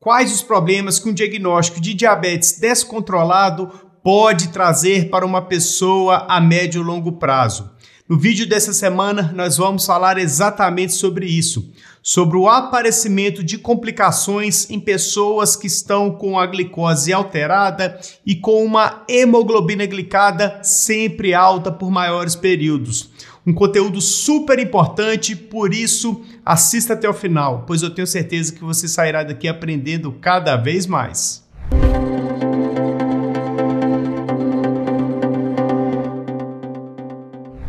quais os problemas que um diagnóstico de diabetes descontrolado pode trazer para uma pessoa a médio e longo prazo. No vídeo dessa semana, nós vamos falar exatamente sobre isso, sobre o aparecimento de complicações em pessoas que estão com a glicose alterada e com uma hemoglobina glicada sempre alta por maiores períodos. Um conteúdo super importante, por isso assista até o final, pois eu tenho certeza que você sairá daqui aprendendo cada vez mais.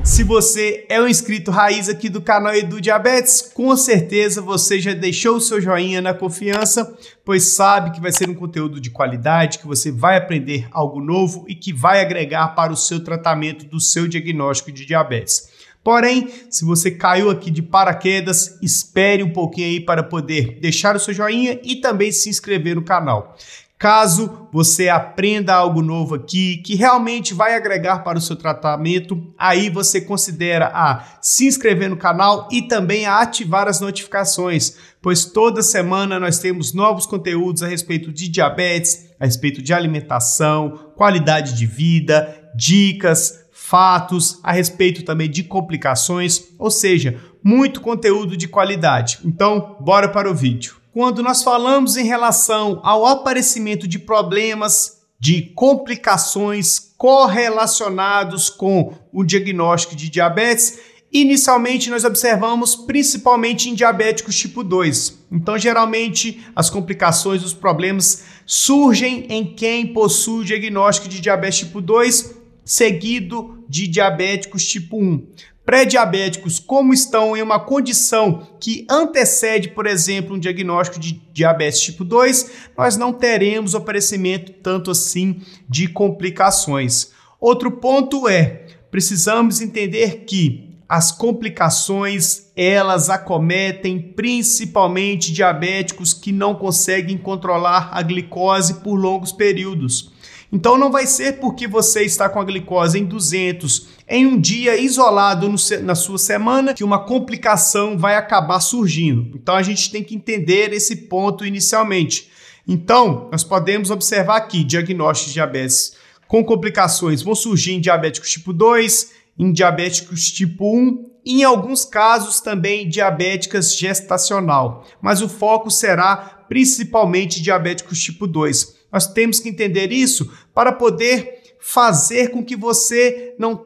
Se você é um inscrito raiz aqui do canal Edu Diabetes, com certeza você já deixou o seu joinha na confiança, pois sabe que vai ser um conteúdo de qualidade, que você vai aprender algo novo e que vai agregar para o seu tratamento do seu diagnóstico de diabetes. Porém, se você caiu aqui de paraquedas, espere um pouquinho aí para poder deixar o seu joinha e também se inscrever no canal. Caso você aprenda algo novo aqui, que realmente vai agregar para o seu tratamento, aí você considera a se inscrever no canal e também a ativar as notificações, pois toda semana nós temos novos conteúdos a respeito de diabetes, a respeito de alimentação, qualidade de vida, dicas, fatos, a respeito também de complicações, ou seja, muito conteúdo de qualidade. Então, bora para o vídeo. Quando nós falamos em relação ao aparecimento de problemas, de complicações correlacionados com o diagnóstico de diabetes, inicialmente nós observamos principalmente em diabéticos tipo 2. Então, geralmente, as complicações, os problemas surgem em quem possui o diagnóstico de diabetes tipo 2, seguido de diabéticos tipo 1. Pré-diabéticos, como estão em uma condição que antecede, por exemplo, um diagnóstico de diabetes tipo 2, nós não teremos o aparecimento tanto assim de complicações. Outro ponto é, precisamos entender que as complicações, elas acometem principalmente diabéticos que não conseguem controlar a glicose por longos períodos. Então não vai ser porque você está com a glicose em 200 em um dia isolado na sua semana que uma complicação vai acabar surgindo. Então a gente tem que entender esse ponto inicialmente. Então nós podemos observar aqui diagnósticos de diabetes com complicações vão surgir em diabéticos tipo 2, em diabéticos tipo 1, e em alguns casos também diabéticas gestacional, mas o foco será principalmente diabéticos tipo 2. Nós temos que entender isso para poder fazer com que você não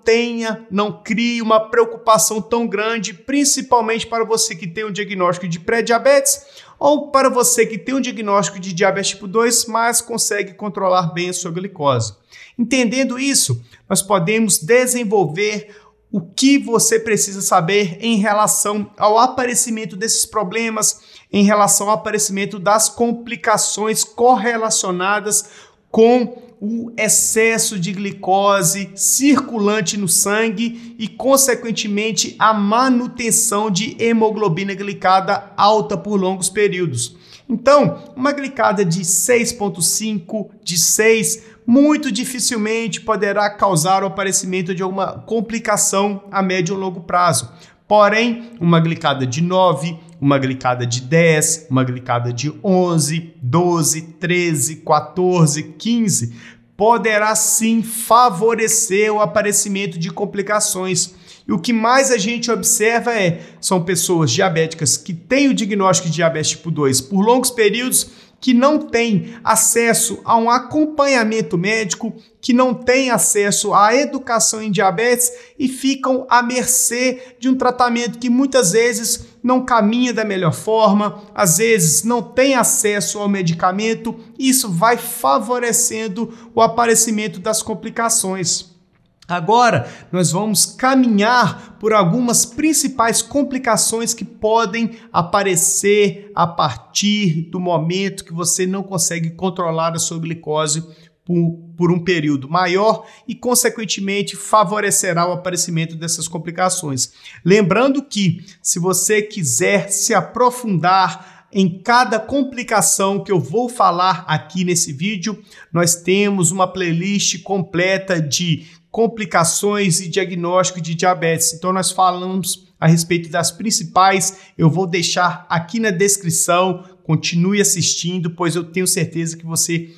crie uma preocupação tão grande, principalmente para você que tem um diagnóstico de pré-diabetes ou para você que tem um diagnóstico de diabetes tipo 2, mas consegue controlar bem a sua glicose. Entendendo isso, nós podemos desenvolver o que você precisa saber em relação ao aparecimento desses problemas, em relação ao aparecimento das complicações correlacionadas com o excesso de glicose circulante no sangue e, consequentemente, a manutenção de hemoglobina glicada alta por longos períodos. Então, uma glicada de 6,5, de 6, muito dificilmente poderá causar o aparecimento de alguma complicação a médio ou longo prazo. Porém, uma glicada de 9, uma glicada de 10, uma glicada de 11, 12, 13, 14, 15 poderá sim favorecer o aparecimento de complicações. E o que mais a gente observa são pessoas diabéticas que têm o diagnóstico de diabetes tipo 2 por longos períodos, que não têm acesso a um acompanhamento médico, que não têm acesso à educação em diabetes e ficam à mercê de um tratamento que muitas vezes não caminha da melhor forma, às vezes não tem acesso ao medicamento, e isso vai favorecendo o aparecimento das complicações. Agora, nós vamos caminhar por algumas principais complicações que podem aparecer a partir do momento que você não consegue controlar a sua glicose por um período maior e, consequentemente, favorecerá o aparecimento dessas complicações. Lembrando que, se você quiser se aprofundar em cada complicação que eu vou falar aqui nesse vídeo, nós temos uma playlist completa de complicações e diagnóstico de diabetes. Então nós falamos a respeito das principais, eu vou deixar aqui na descrição continue assistindo, pois eu tenho certeza que você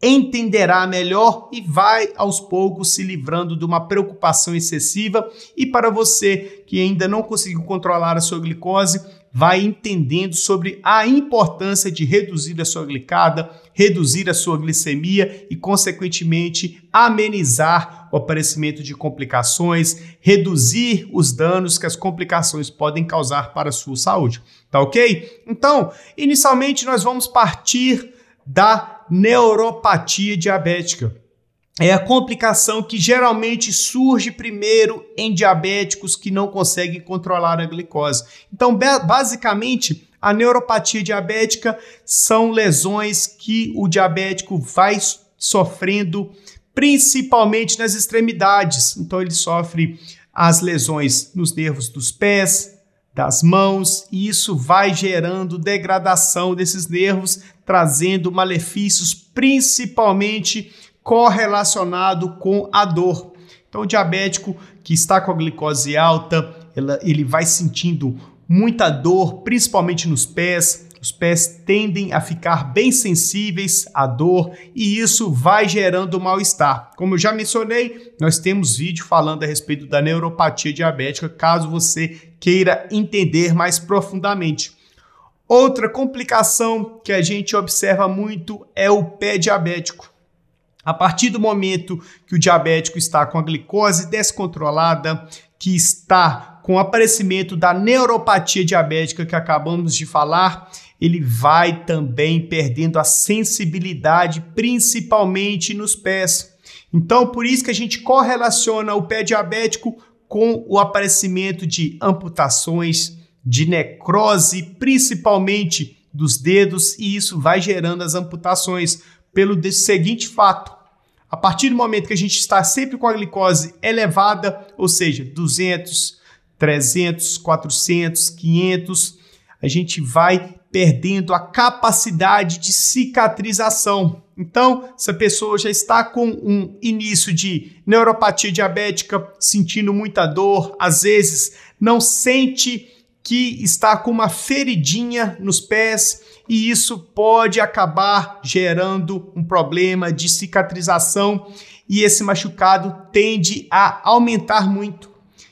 entenderá melhor e vai aos poucos se livrando de uma preocupação excessiva. E para você que ainda não conseguiu controlar a sua glicose, vai entendendo sobre a importância de reduzir a sua glicada, reduzir a sua glicemia e, consequentemente, amenizar o aparecimento de complicações, reduzir os danos que as complicações podem causar para a sua saúde. Tá ok? Então, inicialmente nós vamos partir da neuropatia diabética. É a complicação que geralmente surge primeiro em diabéticos que não conseguem controlar a glicose. Então, basicamente, a neuropatia diabética são lesões que o diabético vai sofrendo principalmente nas extremidades. Então, ele sofre as lesões nos nervos dos pés, das mãos, e isso vai gerando degradação desses nervos, trazendo malefícios principalmente correlacionado com a dor. Então, o diabético que está com a glicose alta, ele vai sentindo muita dor, principalmente nos pés. Os pés tendem a ficar bem sensíveis à dor e isso vai gerando mal-estar. Como eu já mencionei, nós temos vídeo falando a respeito da neuropatia diabética, caso você queira entender mais profundamente. Outra complicação que a gente observa muito é o pé diabético. A partir do momento que o diabético está com a glicose descontrolada, que está com o aparecimento da neuropatia diabética que acabamos de falar, ele vai também perdendo a sensibilidade, principalmente nos pés. Então, por isso que a gente correlaciona o pé diabético com o aparecimento de amputações, de necrose, principalmente dos dedos, e isso vai gerando as amputações pelo seguinte fato. A partir do momento que a gente está sempre com a glicose elevada, ou seja, 200, 300, 400, 500, a gente vai perdendo a capacidade de cicatrização. Então, se a pessoa já está com um início de neuropatia diabética, sentindo muita dor, às vezes não sente que está com uma feridinha nos pés, e isso pode acabar gerando um problema de cicatrização e esse machucado tende a aumentar muito.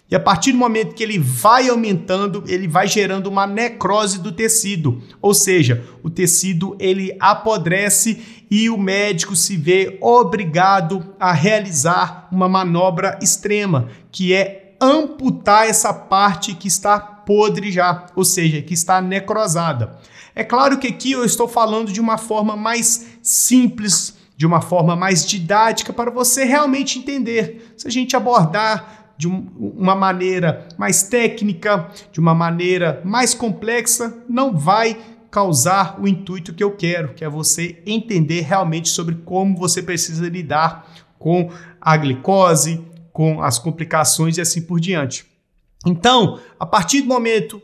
E a partir do momento que ele vai aumentando, ele vai gerando uma necrose do tecido, ou seja, o tecido ele apodrece e o médico se vê obrigado a realizar uma manobra extrema, que é amputar essa parte que está podre já, ou seja, que está necrosada. É claro que aqui eu estou falando de uma forma mais simples, de uma forma mais didática, para você realmente entender. Se a gente abordar de uma maneira mais técnica, de uma maneira mais complexa, não vai causar o intuito que eu quero, que é você entender realmente sobre como você precisa lidar com a glicose, com as complicações e assim por diante. Então, a partir do momento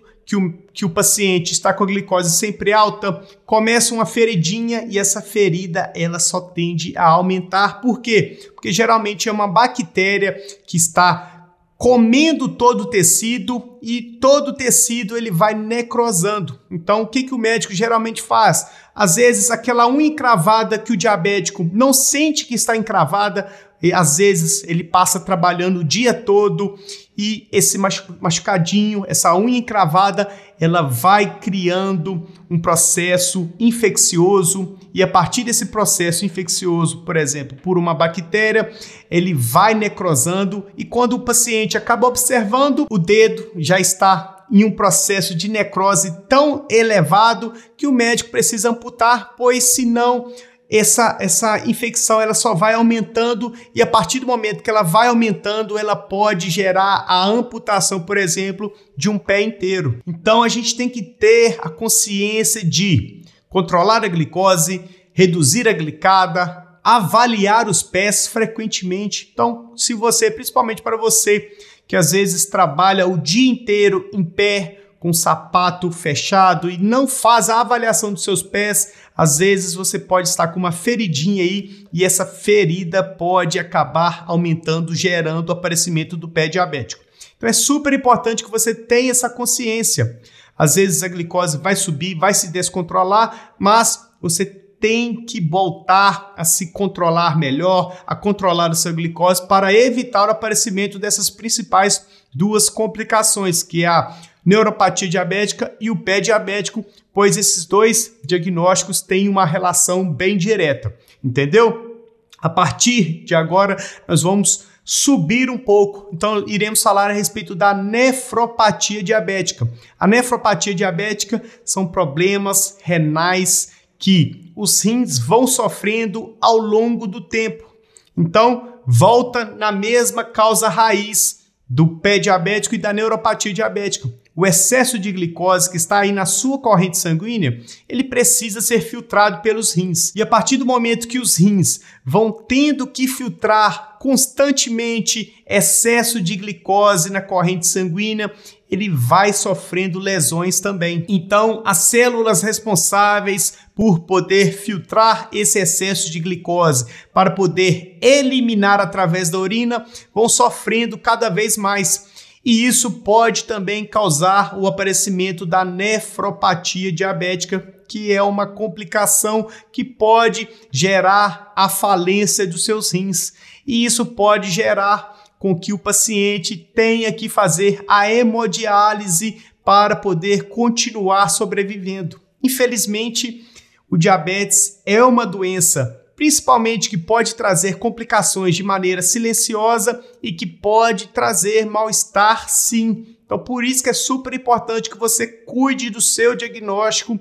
que o paciente está com a glicose sempre alta, começa uma feridinha e essa ferida ela só tende a aumentar. Por quê? Porque geralmente é uma bactéria que está comendo todo o tecido e todo o tecido ele vai necrosando. Então, o que o médico geralmente faz? Às vezes, aquela unha encravada que o diabético não sente que está encravada, e às vezes ele passa trabalhando o dia todo e esse machucadinho, essa unha encravada, ela vai criando um processo infeccioso e a partir desse processo infeccioso, por exemplo, por uma bactéria, ele vai necrosando e quando o paciente acaba observando, o dedo já está em um processo de necrose tão elevado que o médico precisa amputar, pois senão essa infecção ela só vai aumentando e a partir do momento que ela vai aumentando, ela pode gerar a amputação, por exemplo, de um pé inteiro. Então a gente tem que ter a consciência de controlar a glicose, reduzir a glicada, avaliar os pés frequentemente. Então, se você, principalmente para você que às vezes trabalha o dia inteiro em pé, com sapato fechado e não faz a avaliação dos seus pés, às vezes você pode estar com uma feridinha aí e essa ferida pode acabar aumentando, gerando o aparecimento do pé diabético. Então é super importante que você tenha essa consciência. Às vezes a glicose vai subir, vai se descontrolar, mas você tem que voltar a se controlar melhor, a controlar a sua glicose para evitar o aparecimento dessas principais duas complicações, que é a neuropatia diabética e o pé diabético, pois esses dois diagnósticos têm uma relação bem direta, entendeu? A partir de agora, nós vamos subir um pouco, então iremos falar a respeito da nefropatia diabética. A nefropatia diabética são problemas renais que os rins vão sofrendo ao longo do tempo. Então, volta na mesma causa raiz do pé diabético e da neuropatia diabética. O excesso de glicose que está aí na sua corrente sanguínea, ele precisa ser filtrado pelos rins. E a partir do momento que os rins vão tendo que filtrar constantemente excesso de glicose na corrente sanguínea, ele vai sofrendo lesões também. Então, as células responsáveis por poder filtrar esse excesso de glicose para poder eliminar através da urina vão sofrendo cada vez mais. E isso pode também causar o aparecimento da nefropatia diabética, que é uma complicação que pode gerar a falência dos seus rins. E isso pode gerar com que o paciente tenha que fazer a hemodiálise para poder continuar sobrevivendo. Infelizmente, o diabetes é uma doença, principalmente que pode trazer complicações de maneira silenciosa e que pode trazer mal-estar, sim. Então, por isso que é super importante que você cuide do seu diagnóstico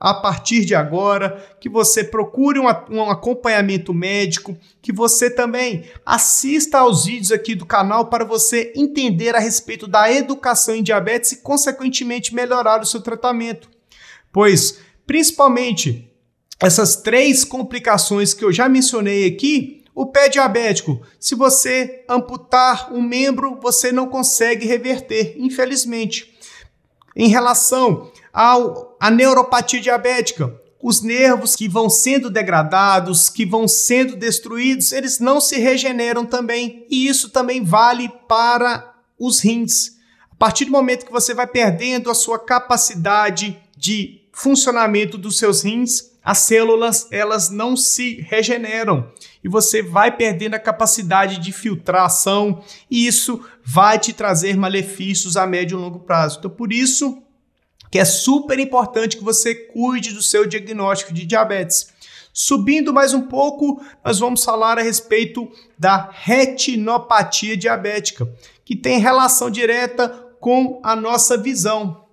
a partir de agora, que você procure um acompanhamento médico, que você também assista aos vídeos aqui do canal para você entender a respeito da educação em diabetes e, consequentemente, melhorar o seu tratamento. Pois, principalmente, essas três complicações que eu já mencionei aqui, o pé diabético, se você amputar um membro, você não consegue reverter, infelizmente. Em relação à neuropatia diabética, os nervos que vão sendo degradados, que vão sendo destruídos, eles não se regeneram também. E isso também vale para os rins. A partir do momento que você vai perdendo a sua capacidade de funcionamento dos seus rins, as células elas não se regeneram e você vai perdendo a capacidade de filtração e isso vai te trazer malefícios a médio e longo prazo. Então, por isso que é super importante que você cuide do seu diagnóstico de diabetes. Subindo mais um pouco, nós vamos falar a respeito da retinopatia diabética, que tem relação direta com a nossa visão.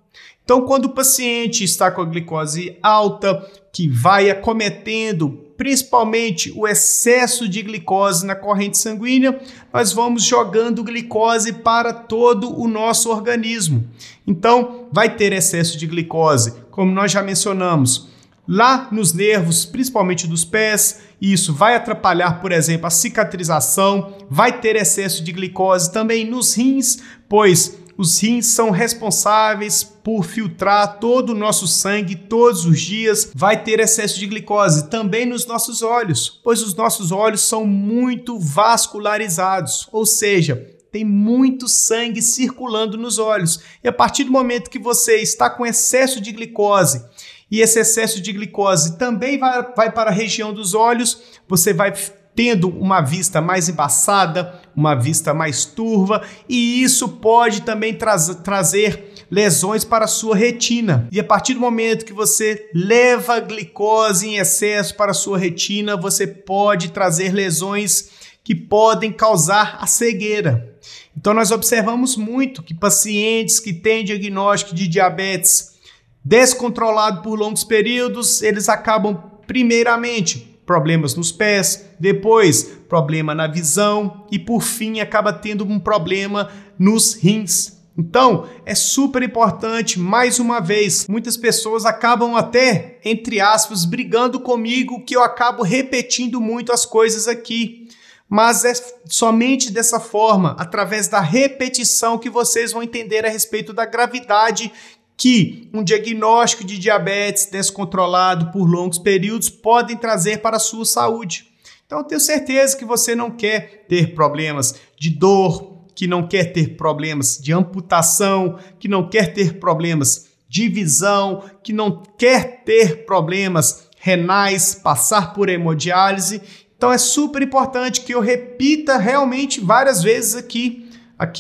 Então, quando o paciente está com a glicose alta, que vai acometendo principalmente o excesso de glicose na corrente sanguínea, nós vamos jogando glicose para todo o nosso organismo. Então, vai ter excesso de glicose, como nós já mencionamos, lá nos nervos, principalmente dos pés, e isso vai atrapalhar, por exemplo, a cicatrização, vai ter excesso de glicose também nos rins, pois os rins são responsáveis por filtrar todo o nosso sangue todos os dias. Vai ter excesso de glicose também nos nossos olhos, pois os nossos olhos são muito vascularizados, ou seja, tem muito sangue circulando nos olhos. E a partir do momento que você está com excesso de glicose, e esse excesso de glicose também vai para a região dos olhos, você vai tendo uma vista mais embaçada, uma vista mais turva, e isso pode também trazer lesões para a sua retina. E a partir do momento que você leva glicose em excesso para a sua retina, você pode trazer lesões que podem causar a cegueira. Então nós observamos muito que pacientes que têm diagnóstico de diabetes descontrolado por longos períodos, eles acabam primeiramente problemas nos pés, depois problema na visão e por fim acaba tendo um problema nos rins. Então, é super importante, mais uma vez, muitas pessoas acabam até, entre aspas, brigando comigo que eu acabo repetindo muito as coisas aqui. Mas é somente dessa forma, através da repetição, que vocês vão entender a respeito da gravidade que um diagnóstico de diabetes descontrolado por longos períodos podem trazer para a sua saúde. Então, eu tenho certeza que você não quer ter problemas de dor, que não quer ter problemas de amputação, que não quer ter problemas de visão, que não quer ter problemas renais, passar por hemodiálise. Então é super importante que eu repita realmente várias vezes aqui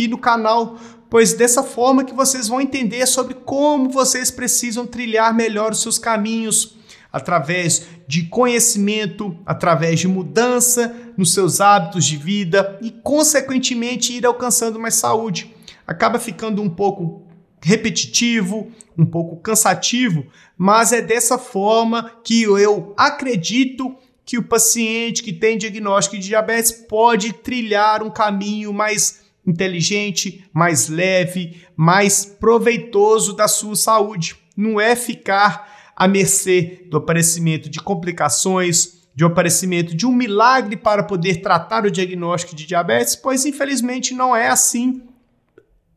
no canal, pois dessa forma que vocês vão entender sobre como vocês precisam trilhar melhor os seus caminhos, através de conhecimento, através de mudança nos seus hábitos de vida e, consequentemente, ir alcançando mais saúde. Acaba ficando um pouco repetitivo, um pouco cansativo, mas é dessa forma que eu acredito que o paciente que tem diagnóstico de diabetes pode trilhar um caminho mais inteligente, mais leve, mais proveitoso da sua saúde. Não é ficar à mercê do aparecimento de complicações, do aparecimento de um milagre para poder tratar o diagnóstico de diabetes, pois infelizmente não é assim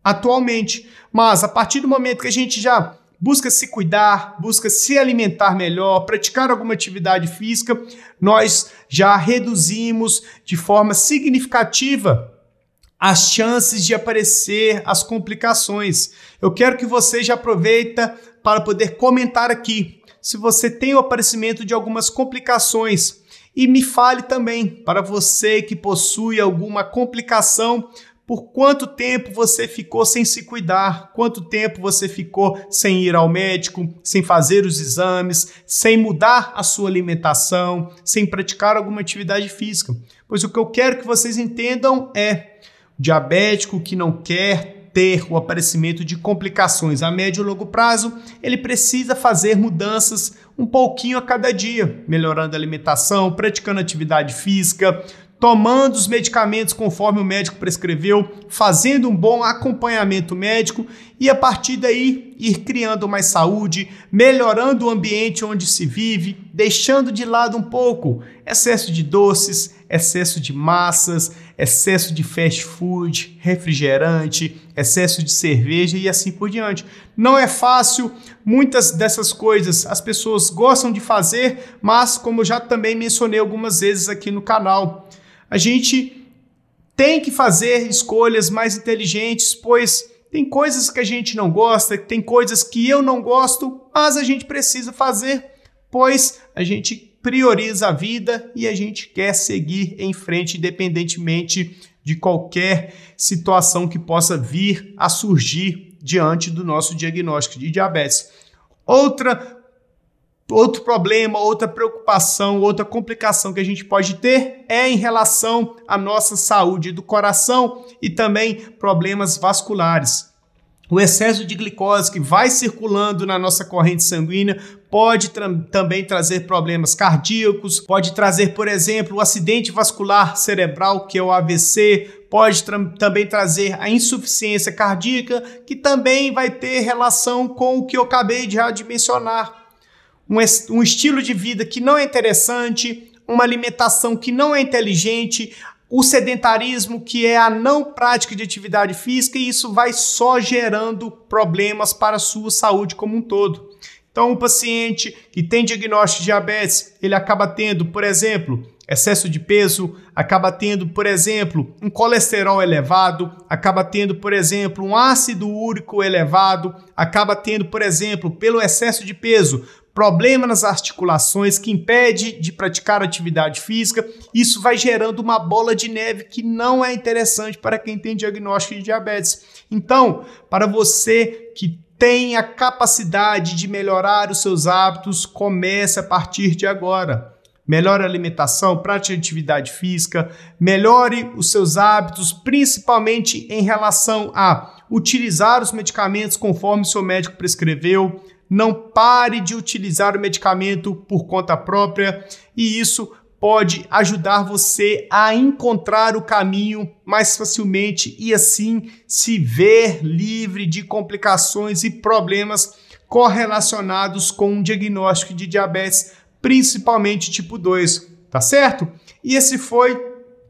atualmente. Mas a partir do momento que a gente já busca se cuidar, busca se alimentar melhor, praticar alguma atividade física, nós já reduzimos de forma significativa as chances de aparecer as complicações. Eu quero que você já aproveita para poder comentar aqui se você tem o aparecimento de algumas complicações e me fale também, para você que possui alguma complicação, por quanto tempo você ficou sem se cuidar, quanto tempo você ficou sem ir ao médico, sem fazer os exames, sem mudar a sua alimentação, sem praticar alguma atividade física. Pois o que eu quero que vocês entendam é diabético que não quer ter o aparecimento de complicações a médio e longo prazo, ele precisa fazer mudanças um pouquinho a cada dia, melhorando a alimentação, praticando atividade física, tomando os medicamentos conforme o médico prescreveu, fazendo um bom acompanhamento médico e a partir daí ir criando mais saúde, melhorando o ambiente onde se vive, deixando de lado um pouco excesso de doces, excesso de massas, excesso de fast food, refrigerante, excesso de cerveja e assim por diante. Não é fácil, muitas dessas coisas as pessoas gostam de fazer, mas como eu já também mencionei algumas vezes aqui no canal, a gente tem que fazer escolhas mais inteligentes, pois tem coisas que a gente não gosta, tem coisas que eu não gosto, mas a gente precisa fazer, pois a gente prioriza a vida e a gente quer seguir em frente independentemente de qualquer situação que possa vir a surgir diante do nosso diagnóstico de diabetes. Outro problema, outra preocupação, outra complicação que a gente pode ter é em relação à nossa saúde do coração e também problemas vasculares. O excesso de glicose que vai circulando na nossa corrente sanguínea pode também trazer problemas cardíacos, pode trazer, por exemplo, o acidente vascular cerebral, que é o AVC, pode também trazer a insuficiência cardíaca, que também vai ter relação com o que eu acabei de mencionar. Um estilo de vida que não é interessante, uma alimentação que não é inteligente, o sedentarismo, que é a não prática de atividade física, e isso vai só gerando problemas para a sua saúde como um todo. Então, o paciente que tem diagnóstico de diabetes, ele acaba tendo, por exemplo, excesso de peso, acaba tendo, por exemplo, um colesterol elevado, acaba tendo, por exemplo, um ácido úrico elevado, acaba tendo, por exemplo, pelo excesso de peso, problema nas articulações que impede de praticar atividade física. Isso vai gerando uma bola de neve que não é interessante para quem tem diagnóstico de diabetes. Então, para você que tem a capacidade de melhorar os seus hábitos, comece a partir de agora. Melhore a alimentação, pratique atividade física, melhore os seus hábitos, principalmente em relação a utilizar os medicamentos conforme o seu médico prescreveu. Não pare de utilizar o medicamento por conta própria e isso pode ajudar você a encontrar o caminho mais facilmente e assim se ver livre de complicações e problemas correlacionados com um diagnóstico de diabetes, principalmente tipo 2, tá certo? E esse foi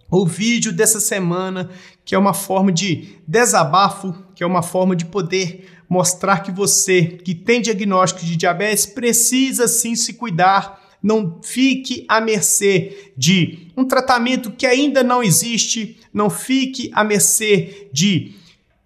o vídeo dessa semana, que é uma forma de desabafo, que é uma forma de poder mostrar que você que tem diagnóstico de diabetes precisa sim se cuidar, não fique à mercê de um tratamento que ainda não existe, não fique à mercê de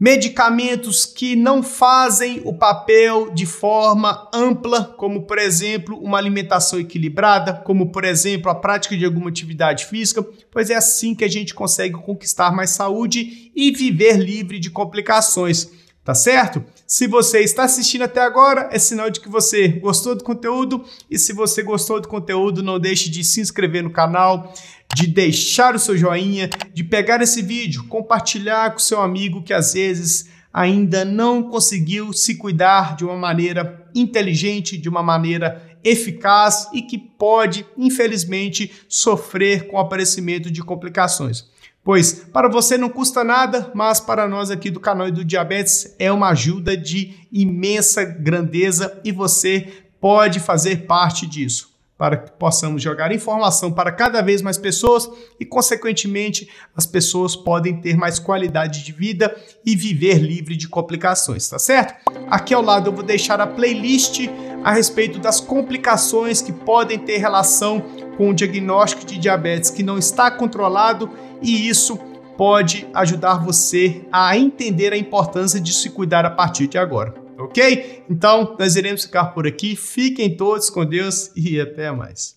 Medicamentos que não fazem o papel de forma ampla, como por exemplo uma alimentação equilibrada, como por exemplo a prática de alguma atividade física, pois é assim que a gente consegue conquistar mais saúde e viver livre de complicações, tá certo? Se você está assistindo até agora, é sinal de que você gostou do conteúdo, e se você gostou do conteúdo, não deixe de se inscrever no canal, de deixar o seu joinha, de pegar esse vídeo, compartilhar com seu amigo que às vezes ainda não conseguiu se cuidar de uma maneira inteligente, de uma maneira eficaz e que pode, infelizmente, sofrer com o aparecimento de complicações. Pois para você não custa nada, mas para nós aqui do canal Edu Diabetes é uma ajuda de imensa grandeza e você pode fazer parte disso, para que possamos jogar informação para cada vez mais pessoas e, consequentemente, as pessoas podem ter mais qualidade de vida e viver livre de complicações, tá certo? Aqui ao lado eu vou deixar a playlist a respeito das complicações que podem ter relação com o diagnóstico de diabetes que não está controlado, e isso pode ajudar você a entender a importância de se cuidar a partir de agora, ok? Então, nós iremos ficar por aqui. Fiquem todos com Deus e até mais.